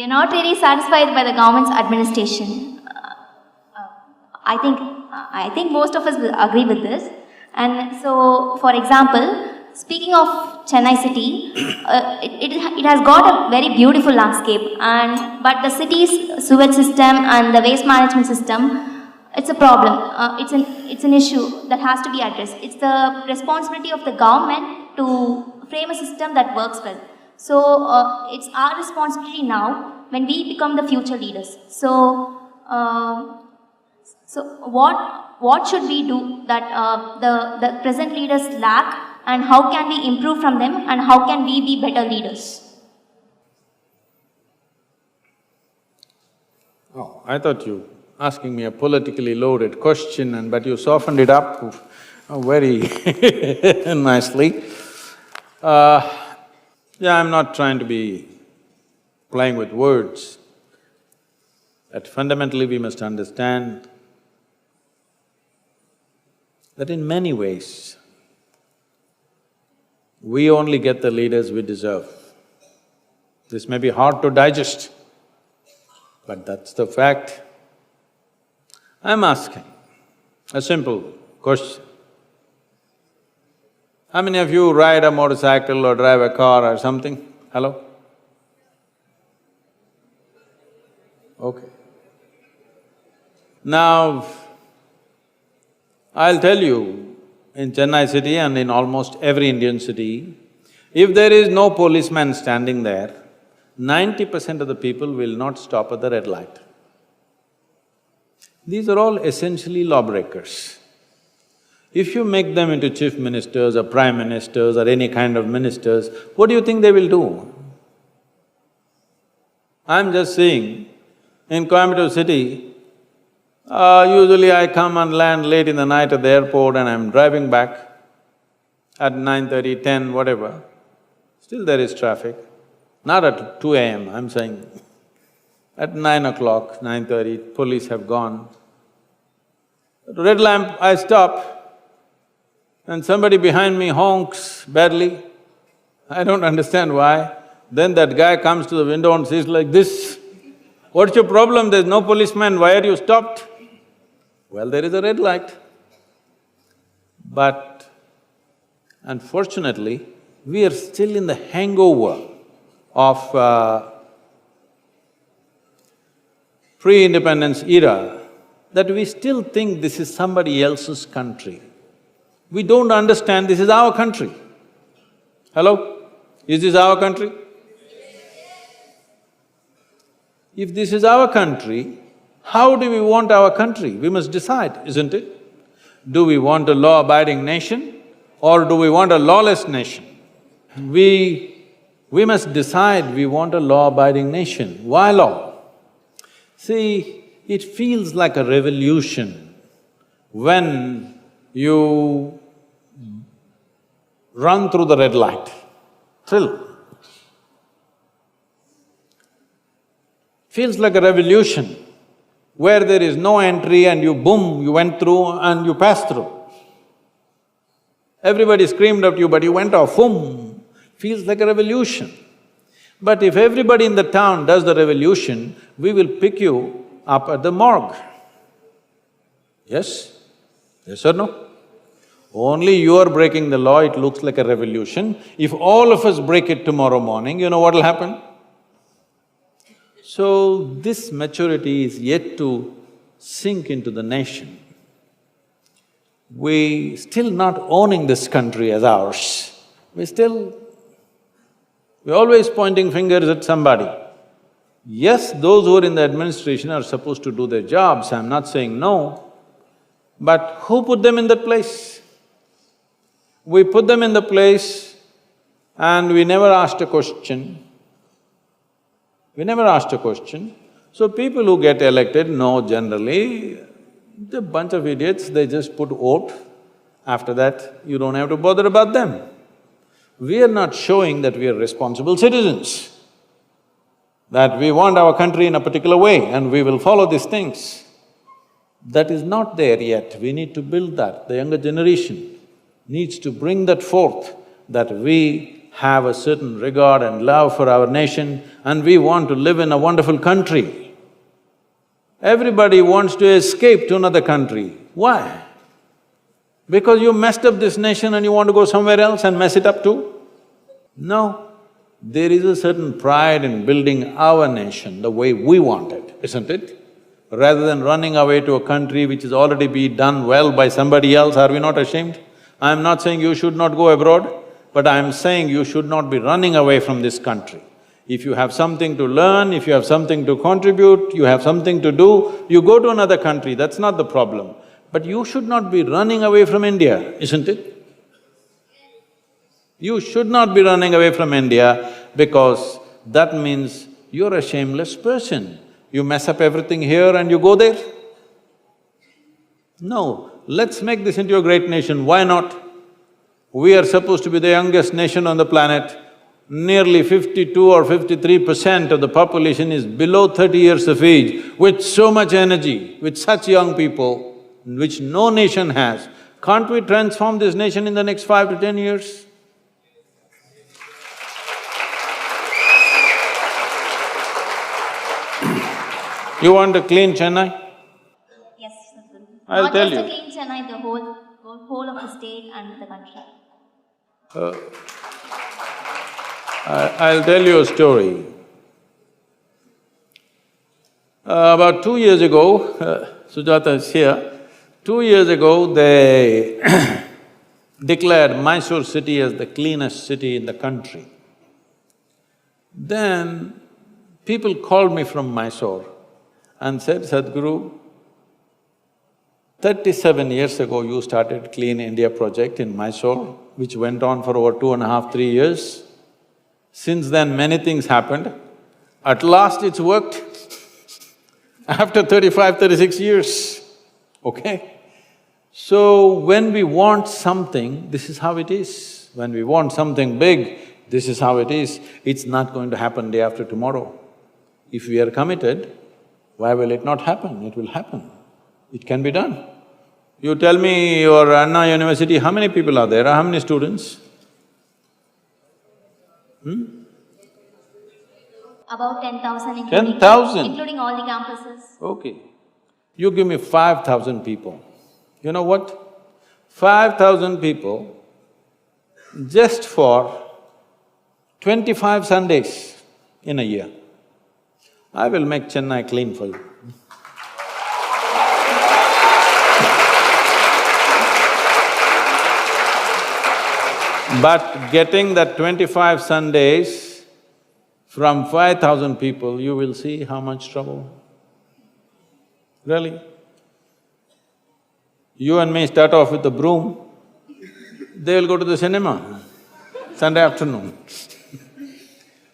We are not really satisfied by the government's administration. I think most of us will agree with this. And so, for example, speaking of Chennai city, it has got a very beautiful landscape, but the city's sewage system and the waste management system, it's a problem. It's an issue that has to be addressed. It's the responsibility of the government to frame a system that works well. So it's our responsibility now when we become the future leaders. So what should we do that the present leaders lack, and how can we improve from them, and how can we be better leaders? Oh, I thought you asking me a politically loaded question, but you softened it up very nicely. Yeah, I'm not trying to be playing with words, but fundamentally we must understand that in many ways, we only get the leaders we deserve. This may be hard to digest, but that's the fact. I'm asking a simple question. How many of you ride a motorcycle or drive a car or something? Hello? Okay. Now, I'll tell you, in Chennai city and in almost every Indian city, if there is no policeman standing there, 90% of the people will not stop at the red light. These are all essentially lawbreakers. If you make them into chief ministers or prime ministers or any kind of ministers, what do you think they will do? I'm just saying, in Coimbatore city, usually I come and land late in the night at the airport and I'm driving back at 9:30, 10, whatever, still there is traffic. Not at 2 a.m., I'm saying. At 9 o'clock, 9:30, police have gone. At red lamp, I stop and somebody behind me honks badly. I don't understand why. Then that guy comes to the window and says like this, "What's your problem? There's no policeman, why are you stopped?" Well, there is a red light. But unfortunately, we are still in the hangover of pre-independence era, that we still think this is somebody else's country. We don't understand this is our country. Hello? Is this our country? If this is our country, how do we want our country? We must decide, isn't it? Do we want a law-abiding nation or do we want a lawless nation? We must decide we want a law-abiding nation. Why law? See, it feels like a revolution when you run through the red light. Thrill. Feels like a revolution where there is no entry and you boom, you went through and you passed through. Everybody screamed at you but you went off, boom, feels like a revolution. But if everybody in the town does the revolution, we will pick you up at the morgue. Yes? Yes or no? Only you are breaking the law, it looks like a revolution. If all of us break it tomorrow morning, you know what will happen? So, this maturity is yet to sink into the nation. We still not owning this country as ours. We're always pointing fingers at somebody. Yes, those who are in the administration are supposed to do their jobs, I'm not saying no, but who put them in that place? We put them in the place and we never asked a question. We never asked a question. So people who get elected know generally, they're a bunch of idiots, they just put vote. After that, you don't have to bother about them. We are not showing that we are responsible citizens, that we want our country in a particular way and we will follow these things. That is not there yet, we need to build that. The younger generation needs to bring that forth, that we have a certain regard and love for our nation and we want to live in a wonderful country. Everybody wants to escape to another country. Why? Because you messed up this nation and you want to go somewhere else and mess it up too? No. There is a certain pride in building our nation the way we want it, isn't it? Rather than running away to a country which has already been done well by somebody else, are we not ashamed? I'm not saying you should not go abroad, but I'm saying you should not be running away from this country. If you have something to learn, if you have something to contribute, you have something to do, you go to another country, that's not the problem. But you should not be running away from India, isn't it? You should not be running away from India because that means you're a shameless person. You mess up everything here and you go there? No, let's make this into a great nation, why not? We are supposed to be the youngest nation on the planet. Nearly 52 or 53% of the population is below 30 years of age, with so much energy, with such young people, which no nation has. Can't we transform this nation in the next 5 to 10 years? You want to clean Chennai? Yes, Sadhguru. I'll tell Not you. just to clean Chennai, the whole of the state and the country. I'll tell you a story. About 2 years ago, Sujata is here, 2 years ago they declared Mysore city as the cleanest city in the country. Then people called me from Mysore and said, Sadhguru, 37 years ago you started Clean India project in Mysore, which went on for over 2.5, 3 years. Since then many things happened. At last it's worked after 35, 36 years, okay? So when we want something, this is how it is. When we want something big, this is how it is. It's not going to happen day after tomorrow. If we are committed, why will it not happen? It will happen. It can be done. You tell me your Anna University, how many people are there? How many students? About 10,000 10,000? including all the campuses. Okay. You give me 5,000 people. You know what? 5,000 people just for 25 Sundays in a year. I will make Chennai clean for you. But getting that 25 Sundays from 5,000 people, you will see how much trouble. Really? You and me start off with a broom, they will go to the cinema Sunday afternoon.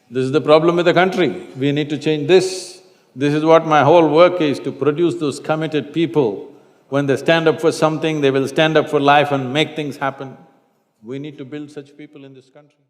This is the problem with the country, we need to change this. This is what my whole work is, to produce those committed people. When they stand up for something, they will stand up for life and make things happen. We need to build such people in this country.